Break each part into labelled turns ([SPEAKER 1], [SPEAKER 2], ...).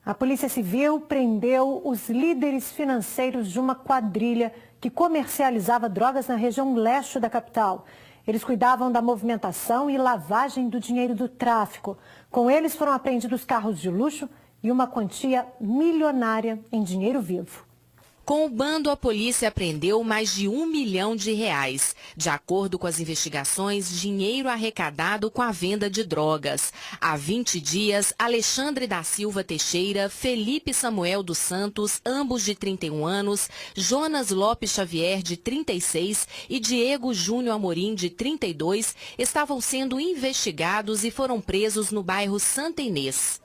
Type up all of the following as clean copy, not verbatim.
[SPEAKER 1] A Polícia Civil prendeu os líderes financeiros de uma quadrilha que comercializava drogas na região leste da capital. Eles cuidavam da movimentação e lavagem do dinheiro do tráfico. Com eles foram apreendidos carros de luxo e uma quantia milionária em dinheiro vivo.
[SPEAKER 2] Com o bando, a polícia apreendeu mais de R$1 milhão. De acordo com as investigações, dinheiro arrecadado com a venda de drogas. Há 20 dias, Alexandre da Silva Teixeira, Felipe Samuel dos Santos, ambos de 31 anos, Jonas Lopes Xavier, de 36, e Diego Júnior Amorim, de 32, estavam sendo investigados e foram presos no bairro Santa Inês.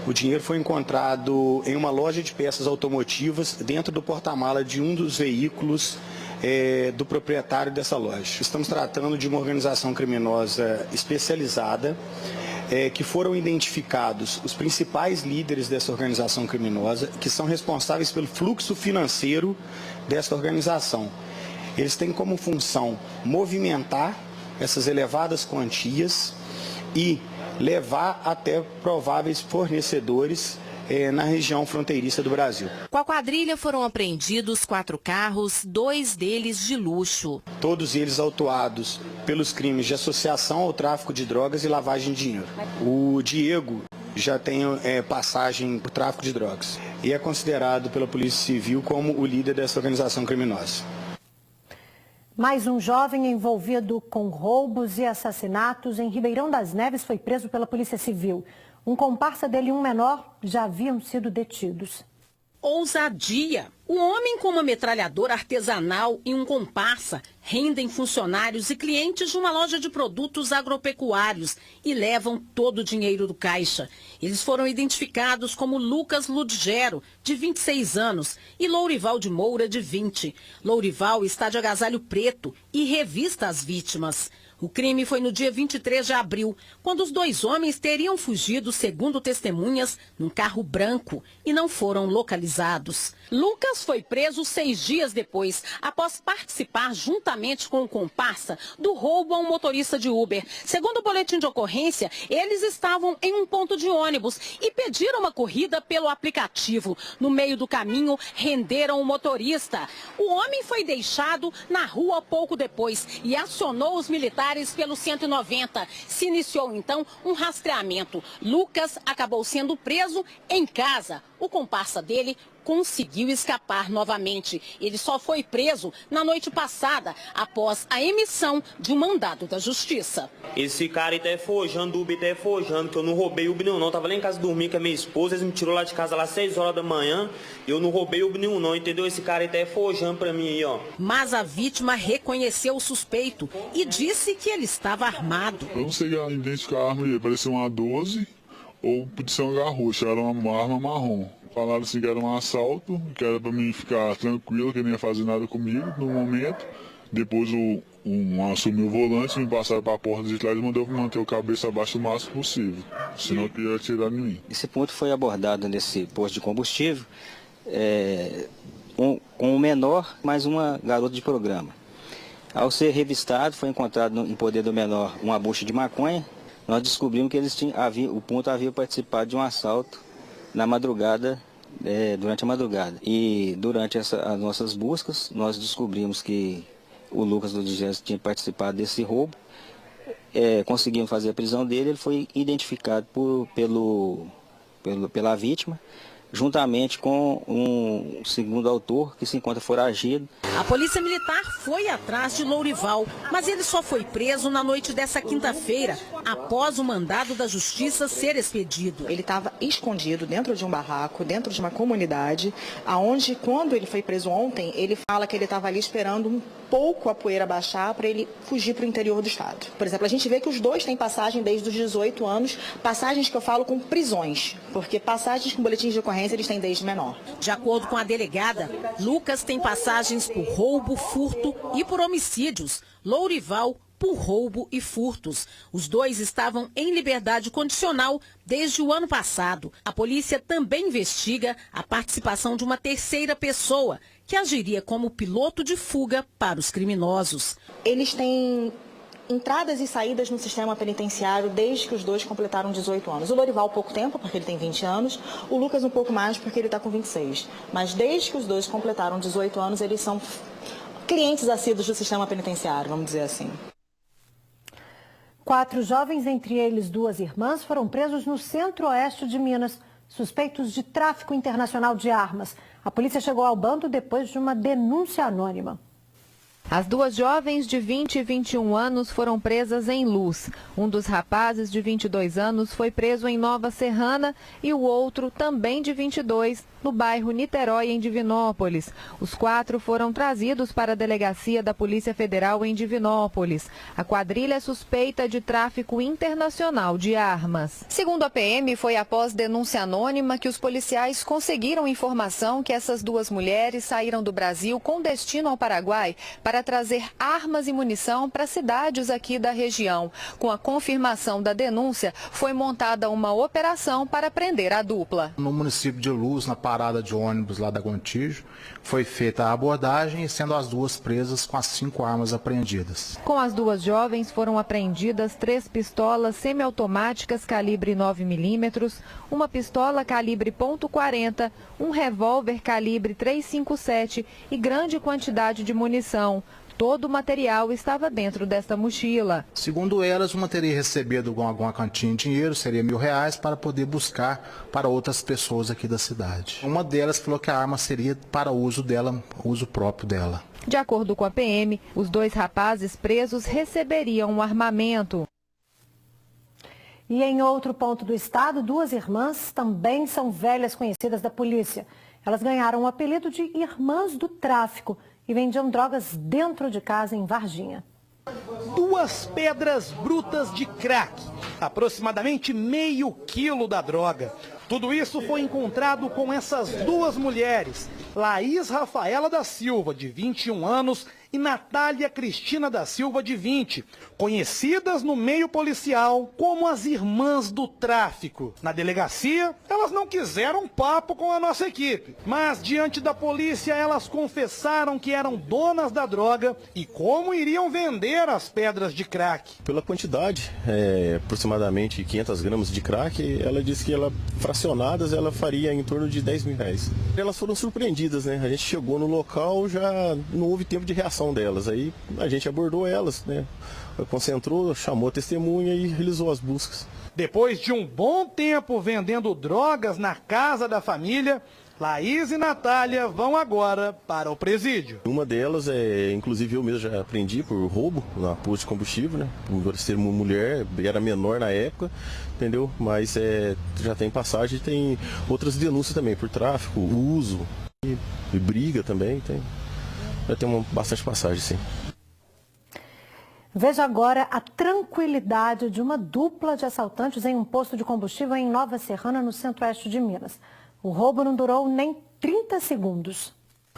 [SPEAKER 3] O dinheiro foi encontrado em uma loja de peças automotivas dentro do porta-mala de um dos veículos do proprietário dessa loja. Estamos tratando de uma organização criminosa especializada, que foram identificados os principais líderes dessa organização criminosa, que são responsáveis pelo fluxo financeiro dessa organização. Eles têm como função movimentar essas elevadas quantias e levar até prováveis fornecedores na região fronteiriça do Brasil.
[SPEAKER 2] Com a quadrilha foram apreendidos 4 carros, 2 deles de luxo.
[SPEAKER 3] Todos eles autuados pelos crimes de associação ao tráfico de drogas e lavagem de dinheiro. O Diego já tem passagem por tráfico de drogas e é considerado pela Polícia Civil como o líder dessa organização criminosa.
[SPEAKER 1] Mais um jovem envolvido com roubos e assassinatos em Ribeirão das Neves foi preso pela Polícia Civil. Um comparsa dele e um menor já haviam sido detidos.
[SPEAKER 4] Ousadia! Um homem com uma metralhadora artesanal e um comparsa rendem funcionários e clientes de uma loja de produtos agropecuários e levam todo o dinheiro do caixa. Eles foram identificados como Lucas Ludgero, de 26 anos, e Lourival de Moura, de 20. Lourival está de agasalho preto e revista as vítimas. O crime foi no dia 23 de abril, quando os 2 homens teriam fugido, segundo testemunhas, num carro branco e não foram localizados. Lucas foi preso 6 dias depois, após participar juntamente com o comparsa do roubo a um motorista de Uber. Segundo o boletim de ocorrência, eles estavam em um ponto de ônibus e pediram uma corrida pelo aplicativo. No meio do caminho, renderam o motorista. O homem foi deixado na rua pouco depois e acionou os militares pelo 190. Se iniciou então um rastreamento. Lucas acabou sendo preso em casa. O comparsa dele conseguiu escapar novamente. Ele só foi preso na noite passada, após a emissão de um mandado da Justiça.
[SPEAKER 5] Esse cara tá forjando, o Uber tá forjando, que eu não roubei o Uber não. Tava lá em casa dormindo com a minha esposa, eles me tirou lá de casa lá 6 horas da manhã. Eu não roubei o Uber não, entendeu? Esse cara tá forjando pra mim aí, ó.
[SPEAKER 4] Mas a vítima reconheceu o suspeito e disse que ele estava armado.
[SPEAKER 6] Eu não sei identificar a arma dele, parecia uma 12 ou podia ser uma garrucha, era uma arma marrom. Falaram assim que era um assalto, que era para mim ficar tranquilo, que não ia fazer nada comigo no momento. Depois assumiu o volante, me passaram para a porta de trás e mandou manter o cabeça abaixo o máximo possível, senão que ia atirar em mim.
[SPEAKER 7] Esse ponto foi abordado nesse posto de combustível com um menor mais uma garota de programa. Ao ser revistado, foi encontrado em poder do menor uma bucha de maconha. Nós descobrimos que o ponto havia participado de um assalto na madrugada, durante a madrugada. E durante as nossas buscas, nós descobrimos que o Lucas Ludgero tinha participado desse roubo. Conseguimos fazer a prisão dele, ele foi identificado pela vítima, juntamente com um segundo autor que se encontra foragido.
[SPEAKER 4] A polícia militar foi atrás de Lourival, mas ele só foi preso na noite dessa quinta-feira, após o mandado da Justiça ser expedido.
[SPEAKER 8] Ele estava escondido dentro de um barraco, dentro de uma comunidade, aonde quando ele foi preso ontem, ele fala que ele estava ali esperando um pouco a poeira baixar para ele fugir para o interior do estado. Por exemplo, a gente vê que os 2 têm passagem desde os 18 anos, passagens que eu falo com prisões, porque passagens com boletins de ocorrência eles têm desde menor.
[SPEAKER 4] De acordo com a delegada, Lucas tem passagens por roubo, furto e por homicídios. Lourival por roubo e furtos. Os 2 estavam em liberdade condicional desde o ano passado. A polícia também investiga a participação de uma terceira pessoa, que agiria como piloto de fuga para os criminosos.
[SPEAKER 8] Eles têm entradas e saídas no sistema penitenciário desde que os dois completaram 18 anos. O Lorival pouco tempo, porque ele tem 20 anos, o Lucas um pouco mais, porque ele está com 26. Mas desde que os dois completaram 18 anos, eles são clientes assíduos do sistema penitenciário, vamos dizer assim.
[SPEAKER 1] 4 jovens, entre eles 2 irmãs, foram presos no centro-oeste de Minas, suspeitos de tráfico internacional de armas. A polícia chegou ao bando depois de uma denúncia anônima.
[SPEAKER 9] As 2 jovens de 20 e 21 anos foram presas em Luz. Um dos rapazes de 22 anos foi preso em Nova Serrana e o outro, também de 22, no bairro Niterói, em Divinópolis. Os 4 foram trazidos para a delegacia da Polícia Federal em Divinópolis. A quadrilha é suspeita de tráfico internacional de armas. Segundo a PM, foi após denúncia anônima que os policiais conseguiram informação que essas 2 mulheres saíram do Brasil com destino ao Paraguai para trazer armas e munição para cidades aqui da região. Com a confirmação da denúncia, foi montada uma operação para prender a dupla.
[SPEAKER 10] No município de Luz, na parada de ônibus lá da Gontijo, foi feita a abordagem e sendo as 2 presas com as 5 armas apreendidas.
[SPEAKER 9] Com as 2 jovens foram apreendidas 3 pistolas semiautomáticas calibre 9mm, uma pistola calibre .40, um revólver calibre 357 e grande quantidade de munição. Todo o material estava dentro desta mochila.
[SPEAKER 10] Segundo elas, uma teria recebido alguma quantia em dinheiro, seria R$1.000, para poder buscar para outras pessoas aqui da cidade. Uma delas falou que a arma seria para uso dela, uso próprio dela.
[SPEAKER 9] De acordo com a PM, os 2 rapazes presos receberiam um armamento.
[SPEAKER 1] E em outro ponto do estado, 2 irmãs também são velhas conhecidas da polícia. Elas ganharam o apelido de Irmãs do Tráfico e vendiam drogas dentro de casa em Varginha.
[SPEAKER 11] 2 pedras brutas de crack, aproximadamente meio quilo da droga. Tudo isso foi encontrado com essas 2 mulheres, Laís Rafaela da Silva, de 21 anos, e Natália Cristina da Silva, de 20, conhecidas no meio policial como as Irmãs do Tráfico. Na delegacia, elas não quiseram papo com a nossa equipe, mas diante da polícia elas confessaram que eram donas da droga e como iriam vender as pedras de crack.
[SPEAKER 12] Pela quantidade, aproximadamente 500 gramas de crack, ela disse que fracionadas ela faria em torno de R$10.000. Elas foram surpreendidas, né? A gente chegou no local, já não houve tempo de reação delas. Aí a gente abordou elas, né? Concentrou, chamou a testemunha e realizou as buscas.
[SPEAKER 11] Depois de um bom tempo vendendo drogas na casa da família, Laís e Natália vão agora para o presídio.
[SPEAKER 12] Uma delas, inclusive eu mesmo já apreendi por roubo na posto de combustível, né? Por ser uma mulher, era menor na época, entendeu? Mas já tem passagem, tem outras denúncias também por tráfico, uso e briga também, já tem bastante passagem, sim.
[SPEAKER 1] Veja agora a tranquilidade de uma dupla de assaltantes em um posto de combustível em Nova Serrana, no centro-oeste de Minas. O roubo não durou nem 30 segundos.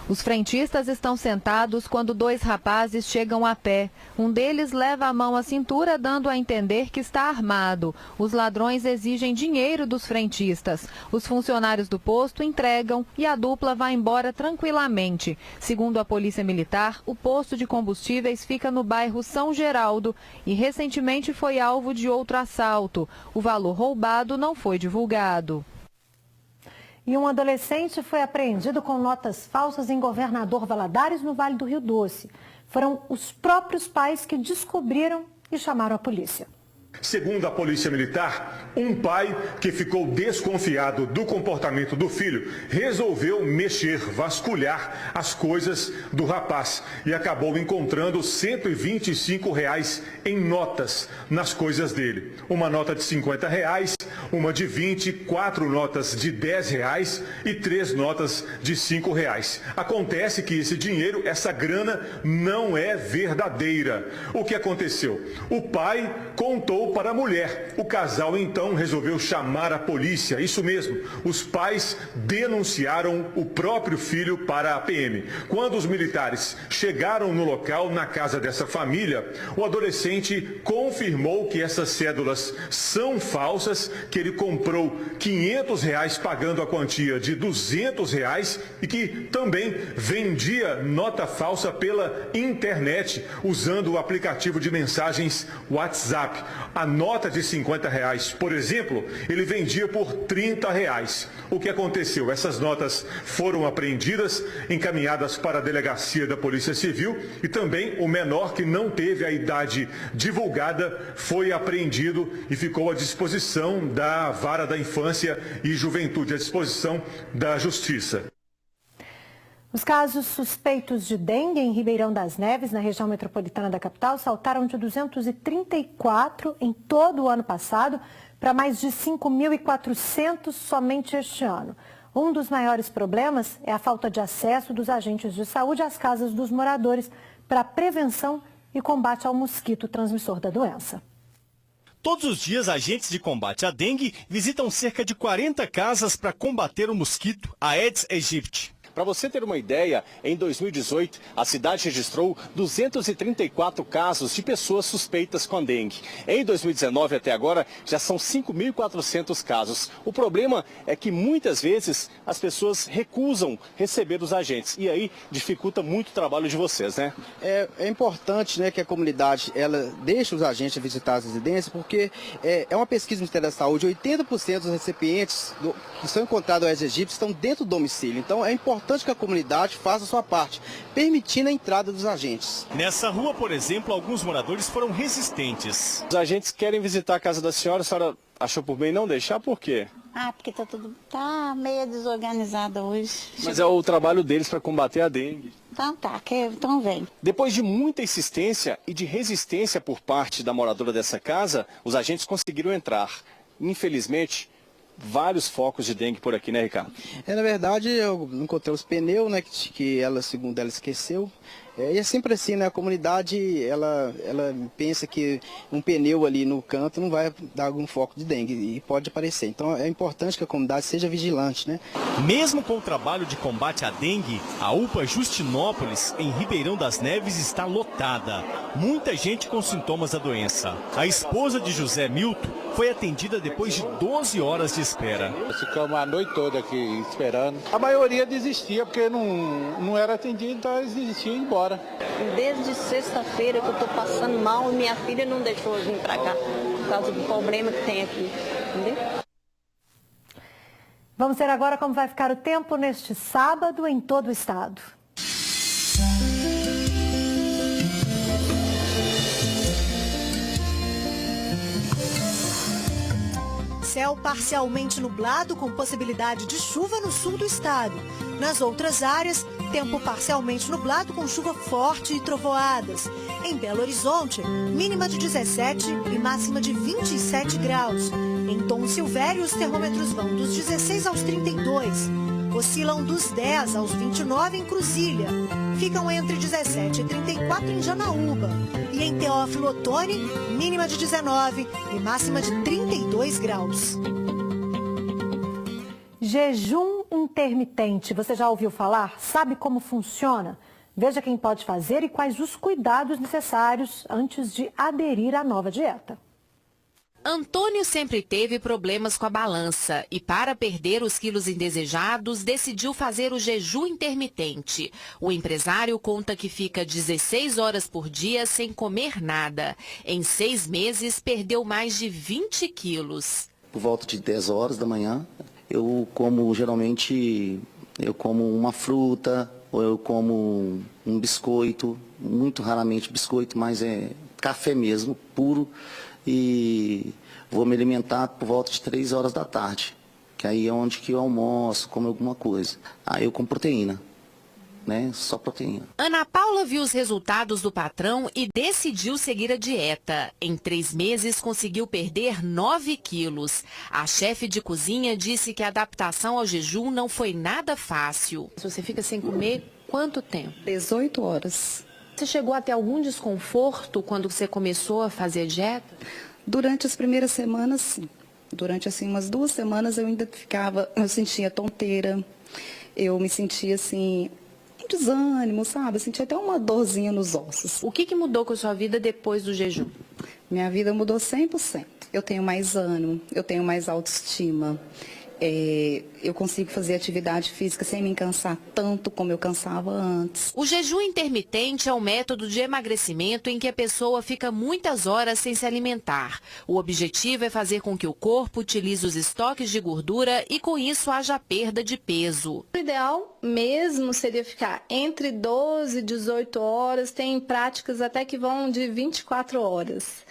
[SPEAKER 9] Os frentistas estão sentados quando 2 rapazes chegam a pé. Um deles leva a mão à cintura, dando a entender que está armado. Os ladrões exigem dinheiro dos frentistas. Os funcionários do posto entregam e a dupla vai embora tranquilamente. Segundo a Polícia Militar, o posto de combustíveis fica no bairro São Geraldo e recentemente foi alvo de outro assalto. O valor roubado não foi divulgado.
[SPEAKER 1] E um adolescente foi apreendido com notas falsas em Governador Valadares, no Vale do Rio Doce. Foram os próprios pais que descobriram e chamaram a polícia.
[SPEAKER 13] Segundo a Polícia Militar, um pai que ficou desconfiado do comportamento do filho resolveu vasculhar as coisas do rapaz e acabou encontrando R$125 em notas nas coisas dele. Uma nota de R$50, uma de 20, 4 notas de R$10 e 3 notas de R$5. Acontece que esse dinheiro, essa grana, não é verdadeira. O que aconteceu? O pai contou ligou para a mulher. O casal então resolveu chamar a polícia. Isso mesmo, os pais denunciaram o próprio filho para a PM. Quando os militares chegaram no local, na casa dessa família, o adolescente confirmou que essas cédulas são falsas, que ele comprou R$500 pagando a quantia de R$200 e que também vendia nota falsa pela internet usando o aplicativo de mensagens WhatsApp. A nota de R$50, por exemplo, ele vendia por R$30. O que aconteceu? Essas notas foram apreendidas, encaminhadas para a delegacia da Polícia Civil e também o menor que não teve a idade divulgada foi apreendido e ficou à disposição da Vara da Infância e Juventude, à disposição da Justiça.
[SPEAKER 1] Os casos suspeitos de dengue em Ribeirão das Neves, na região metropolitana da capital, saltaram de 234 em todo o ano passado para mais de 5.400 somente este ano. Um dos maiores problemas é a falta de acesso dos agentes de saúde às casas dos moradores para prevenção e combate ao mosquito transmissor da doença.
[SPEAKER 14] Todos os dias, agentes de combate à dengue visitam cerca de 40 casas para combater o mosquito Aedes aegypti. Para você ter uma ideia, em 2018, a cidade registrou 234 casos de pessoas suspeitas com dengue. Em 2019 até agora, já são 5.400 casos. O problema é que muitas vezes as pessoas recusam receber os agentes e aí dificulta muito o trabalho de vocês, né?
[SPEAKER 15] É importante, né, que a comunidade ela deixe os agentes visitar as residências, porque é uma pesquisa do Ministério da Saúde, 80% dos recipientes que são encontrados Aedes aegypti estão dentro do domicílio. Então é importante que a comunidade faça a sua parte, permitindo a entrada dos agentes.
[SPEAKER 14] Nessa rua, por exemplo, alguns moradores foram resistentes. Os agentes querem visitar a casa da senhora achou por bem não deixar, por quê?
[SPEAKER 16] Porque tá meio desorganizado hoje.
[SPEAKER 14] Mas é o trabalho deles para combater a dengue.
[SPEAKER 16] Então vem.
[SPEAKER 14] Depois de muita insistência e de resistência por parte da moradora dessa casa, os agentes conseguiram entrar. Infelizmente, vários focos de dengue por aqui, né, Ricardo?
[SPEAKER 15] Na verdade, eu encontrei os pneus, né, que ela, segundo ela, esqueceu. E é sempre assim, né, a comunidade, ela pensa que um pneu ali no canto não vai dar algum foco de dengue e pode aparecer. Então é importante que a comunidade seja vigilante, né?
[SPEAKER 14] Mesmo com o trabalho de combate à dengue, a UPA Justinópolis, em Ribeirão das Neves, está lotada. Muita gente com sintomas da doença. A esposa de José Milton foi atendida depois de 12 horas de espera.
[SPEAKER 17] Ficamos a noite toda aqui esperando. A maioria desistia porque não era atendido, então eles desistiam e ia embora.
[SPEAKER 16] Desde sexta-feira que eu estou passando mal e minha filha não deixou eu vir para cá por causa do problema que tem aqui, entendeu?
[SPEAKER 1] Vamos ver agora como vai ficar o tempo neste sábado em todo o estado.
[SPEAKER 18] Céu parcialmente nublado com possibilidade de chuva no sul do estado. Nas outras áreas, tempo parcialmente nublado com chuva forte e trovoadas. Em Belo Horizonte, mínima de 17 e máxima de 27 graus. Em Dom Silvério, os termômetros vão dos 16 aos 32. Oscilam dos 10 aos 29 em Cruzília. Ficam entre 17 e 34 em Janaúba. E em Teófilo Otoni, mínima de 19 e máxima de 32 graus.
[SPEAKER 1] Jejum intermitente, você já ouviu falar? Sabe como funciona? Veja quem pode fazer e quais os cuidados necessários antes de aderir à nova dieta.
[SPEAKER 2] Antônio sempre teve problemas com a balança e, para perder os quilos indesejados, decidiu fazer o jejum intermitente. O empresário conta que fica 16 horas por dia sem comer nada. Em 6 meses, perdeu mais de 20 quilos.
[SPEAKER 19] Por volta de 10 horas da manhã, eu como geralmente uma fruta ou eu como um biscoito, muito raramente biscoito, mas é café mesmo, puro. E vou me alimentar por volta de 3 horas da tarde, que aí é onde que eu almoço, como alguma coisa. Aí eu como proteína, né? Só proteína.
[SPEAKER 2] Ana Paula viu os resultados do patrão e decidiu seguir a dieta. Em 3 meses conseguiu perder 9 quilos. A chefe de cozinha disse que a adaptação ao jejum não foi nada fácil.
[SPEAKER 20] Você fica sem comer quanto tempo?
[SPEAKER 21] 18 horas.
[SPEAKER 20] Você chegou a ter algum desconforto quando você começou a fazer a dieta?
[SPEAKER 21] Durante as primeiras semanas, sim. Durante assim umas 2 semanas eu sentia tonteira, eu me sentia assim, um desânimo, sabe? Eu sentia até uma dorzinha nos ossos.
[SPEAKER 20] O que mudou com a sua vida depois do jejum?
[SPEAKER 21] Minha vida mudou 100%. Eu tenho mais ânimo, eu tenho mais autoestima. Eu consigo fazer atividade física sem me cansar tanto como eu cansava antes.
[SPEAKER 2] O jejum intermitente é um método de emagrecimento em que a pessoa fica muitas horas sem se alimentar. O objetivo é fazer com que o corpo utilize os estoques de gordura e com isso haja perda de peso.
[SPEAKER 22] O ideal mesmo seria ficar entre 12 e 18 horas, tem práticas até que vão de 24 horas.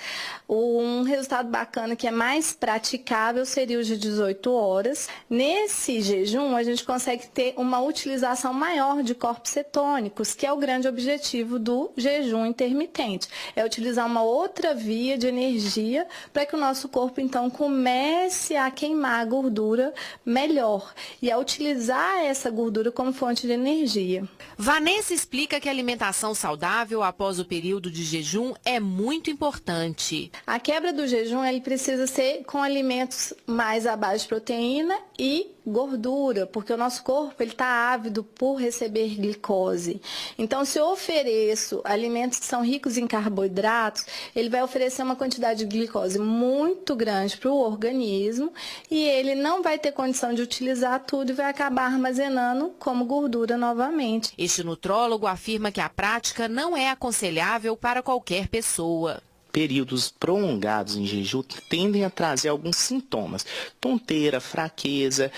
[SPEAKER 22] Um resultado bacana que é mais praticável seria o de 18 horas. Nesse jejum, a gente consegue ter uma utilização maior de corpos cetônicos, que é o grande objetivo do jejum intermitente. É utilizar uma outra via de energia para que o nosso corpo, então, comece a queimar a gordura melhor e a utilizar essa gordura como fonte de energia.
[SPEAKER 2] Vanessa explica que a alimentação saudável após o período de jejum é muito importante.
[SPEAKER 22] A quebra do jejum ele precisa ser com alimentos mais à base de proteína e gordura, porque o nosso corpo está ávido por receber glicose. Então, se eu ofereço alimentos que são ricos em carboidratos, ele vai oferecer uma quantidade de glicose muito grande para o organismo e ele não vai ter condição de utilizar tudo e vai acabar armazenando como gordura novamente.
[SPEAKER 2] Este nutrólogo afirma que a prática não é aconselhável para qualquer pessoa.
[SPEAKER 23] Períodos prolongados em jejum tendem a trazer alguns sintomas. Tonteira, fraqueza,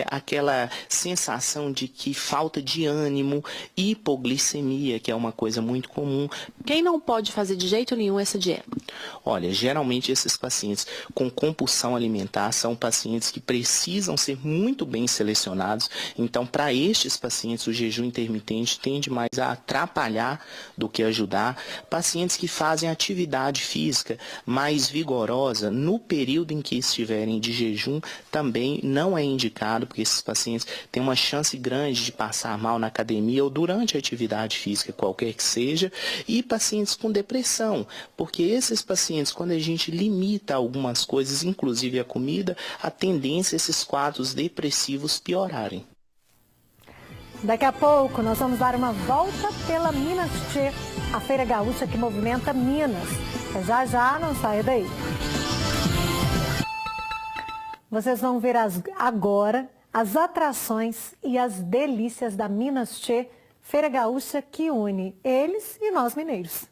[SPEAKER 23] aquela sensação de que falta de ânimo, hipoglicemia, que é uma coisa muito comum.
[SPEAKER 20] Quem não pode fazer de jeito nenhum essa dieta?
[SPEAKER 23] Olha, geralmente esses pacientes com compulsão alimentar são pacientes que precisam ser muito bem selecionados. Então, para estes pacientes, o jejum intermitente tende mais a atrapalhar do que ajudar. Pacientes que fazem atividade física mais vigorosa no período em que estiverem de jejum também não é indicado, porque esses pacientes têm uma chance grande de passar mal na academia ou durante a atividade física, qualquer que seja, e pacientes com depressão, porque esses pacientes, quando a gente limita algumas coisas, inclusive a comida, a tendência é esses quadros depressivos piorarem.
[SPEAKER 1] Daqui a pouco nós vamos dar uma volta pela Minas Tchê, a feira gaúcha que movimenta Minas. Já já, não saia daí. Vocês vão ver agora as atrações e as delícias da Minas Tchê, feira gaúcha que une eles e nós mineiros.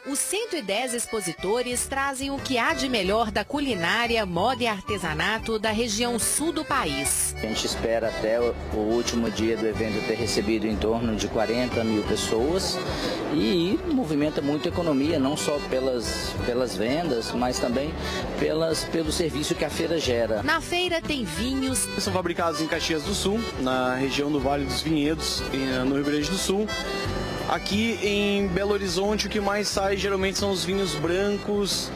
[SPEAKER 2] Os 110 expositores trazem o que há de melhor da culinária, moda e artesanato da região sul do país.
[SPEAKER 7] A gente espera até o último dia do evento ter recebido em torno de 40 mil pessoas e movimenta muito a economia, não só pelas vendas, mas também pelo serviço que a feira gera.
[SPEAKER 2] Na feira tem vinhos.
[SPEAKER 24] São fabricados em Caxias do Sul, na região do Vale dos Vinhedos, no Rio Grande do Sul. Aqui em Belo Horizonte o que mais sai geralmente são os vinhos brancos,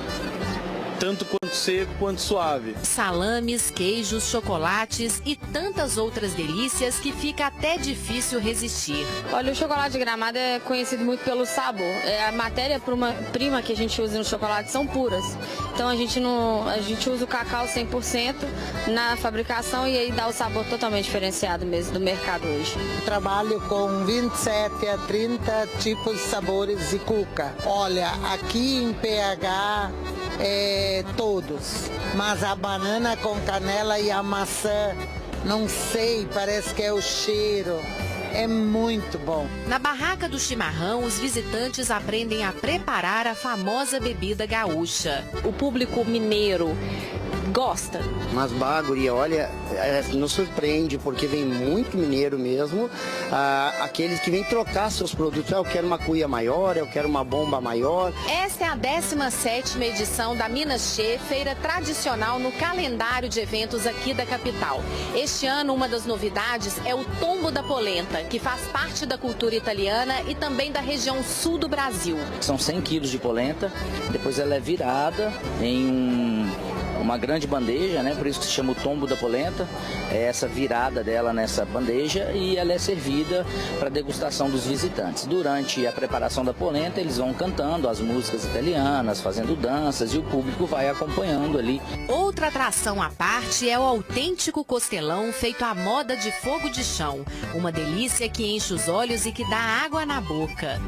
[SPEAKER 24] tanto quanto seco quanto suave.
[SPEAKER 2] Salames, queijos, chocolates e tantas outras delícias que fica até difícil resistir.
[SPEAKER 25] Olha, o chocolate de Gramado é conhecido muito pelo sabor. A matéria-prima que a gente usa no chocolate são puras. Então a gente usa o cacau 100% na fabricação e aí dá o sabor totalmente diferenciado mesmo do mercado hoje.
[SPEAKER 26] Trabalho com 27 a 30 tipos de sabores de cuca. Olha, aqui em PH todos, mas a banana com canela e a maçã, não sei, parece que é o cheiro. É muito bom.
[SPEAKER 2] Na barraca do chimarrão, os visitantes aprendem a preparar a famosa bebida gaúcha.
[SPEAKER 20] O público mineiro gosta.
[SPEAKER 27] Mas Baguri, olha, nos surpreende porque vem muito mineiro mesmo, aqueles que vêm trocar seus produtos. Eu quero uma cuia maior, eu quero uma bomba maior.
[SPEAKER 2] Esta é a 17ª edição da Minas Tchê, feira tradicional no calendário de eventos aqui da capital. Este ano, uma das novidades é o Tombo da Polenta, que faz parte da cultura italiana e também da região sul do Brasil.
[SPEAKER 7] São 100 quilos de polenta, depois ela é virada em
[SPEAKER 23] uma grande bandeja, né? Por isso que se chama o tombo da polenta, é essa virada dela nessa bandeja, e ela é servida para degustação dos visitantes. Durante a preparação da polenta, eles vão cantando as músicas italianas, fazendo danças, e o público vai acompanhando ali.
[SPEAKER 2] Outra atração à parte é o autêntico costelão feito à moda de fogo de chão. Uma delícia que enche os olhos e que dá água na boca.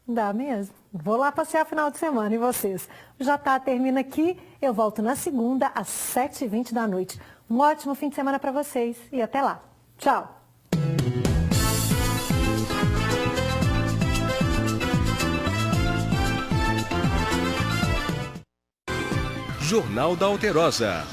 [SPEAKER 1] Dá mesmo. Vou lá passear final de semana, e vocês? O JA termina aqui, eu volto na segunda às 7h20 da noite. Um ótimo fim de semana para vocês e até lá. Tchau!
[SPEAKER 3] Jornal da Alterosa.